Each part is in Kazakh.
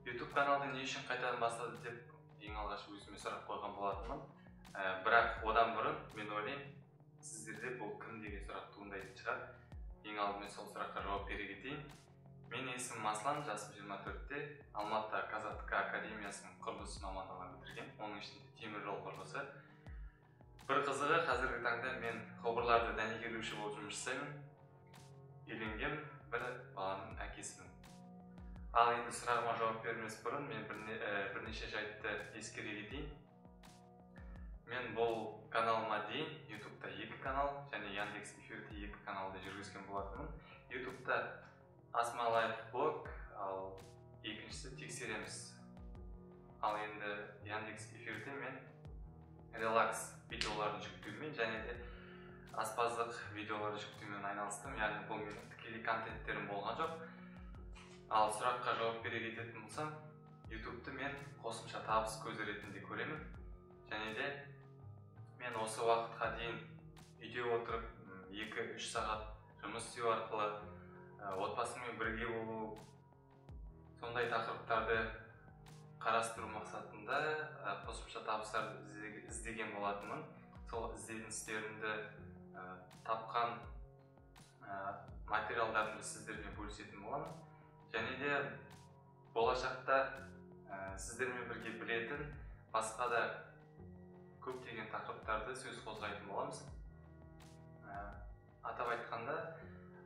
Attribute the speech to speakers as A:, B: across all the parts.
A: YouTube каналды не үшін қайтадан бастады деп ең алғаш өзіме сұрақ қойған болатынмын. Бірақ одан бұрын мен ойлаймын, сіздерде бұл кім деген сұрақ туындайтын шығар. Ең алдымен сол сұраққа жауап бере кетейін. Менің есімім Аслан, жасым 24-те, Алматы КЗТК академиясының құрылыс мамандығын бітірген, оның ішінде темір жол құрылысы. Бір қызығы, қазіргі таңда мен құбырларды дәнекерлеуші болып жұмыс жасаймын. Үйленген бір баланың әкесімін. Ал енді сұрағыма жауап бермес бұрын мен бірнеше жайтты ескере кетейін. Мен бұл каналыма дейін YouTube'да 2 канал және Яндекс Эфирде 2 каналды жүргізген болатынмын. YouTube'да Asma Life блог, ал екіншісі тексереміз. Ал енді Яндекс Эфирде мен релакс видеоларын жүктеумен және де аспаздық видеоларды жүктеумен айналыстым. Яғни бұл менің тікелей контенттерім болған жоқ. Ал сұраққа жауап бере кететін болсам, YouTube'ты мен қосымша табыс көзі ретінде көремін. Және де мен осы уақытқа дейін үйде отырып 2-3 сағат жұмыс істеу арқылы отбасыммен бірге болу, сондай тақырыптарды қарастыру мақсатында қосымша табыстарды іздеген болатынмын. Сол ізденістерімді тапқан материалдарымды сіздермен бөлісетін боламын. Және де болашақта сіздермен бірге білетін басқа да көптеген тақырыптарды сөз қозғайтын боламыз. Атап айтқанда,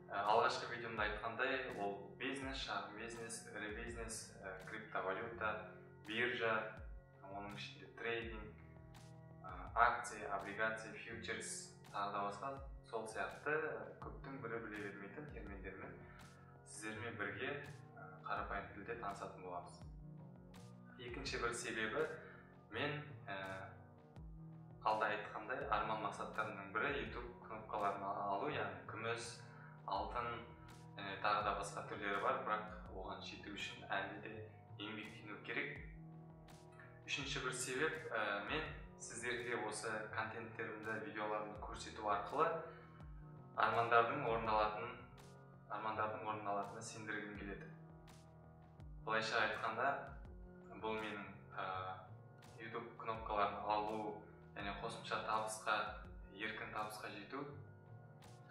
A: алғашқы видеомда айтқандай, ол бизнес, шағын бизнес, ірі бизнес, криптовалюта, биржа, оның ішінде трейдинг, акция, облигация, фьючерс, тағы да басқа сол сияқты көптің бірі біле бермейтін терминдермен сіздермен бірге қарапайым тілде танысатын боламыз. Екінші бір себебі, мен алда айтқандай арман мақсаттарымның бірі YouTube кнопкаларын алу, яғни күміс, алтын, тағы да басқа түрлері бар, бірақ оған жету үшін әлі де еңбектену керек. Үшінші бір себеп, мен сіздерге осы контенттерімді, видеоларымды көрсету арқылы армандардың орындалатынына сендіргім келеді. Былайша айтқанда, бұл менің YouTube кнопкаларын алу және қосымша табысқа, еркін табысқа жету,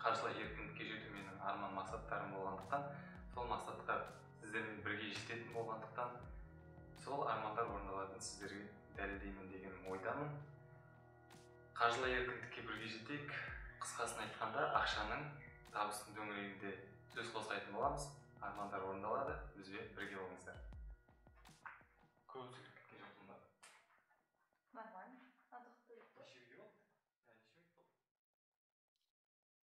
A: қаржылай еркіндікке жету менің арман мақсаттарым болғандықтан, сол мақсатқа сіздермен бірге жететін болғандықтан, сол армандар орындалатынын сіздерге дәлелдеймін деген ойдамын. Қаржылай еркіндікке бірге жетейік. Қысқасын айтқанда, ақшаның табыстың төңірегінде сөз қозғайтын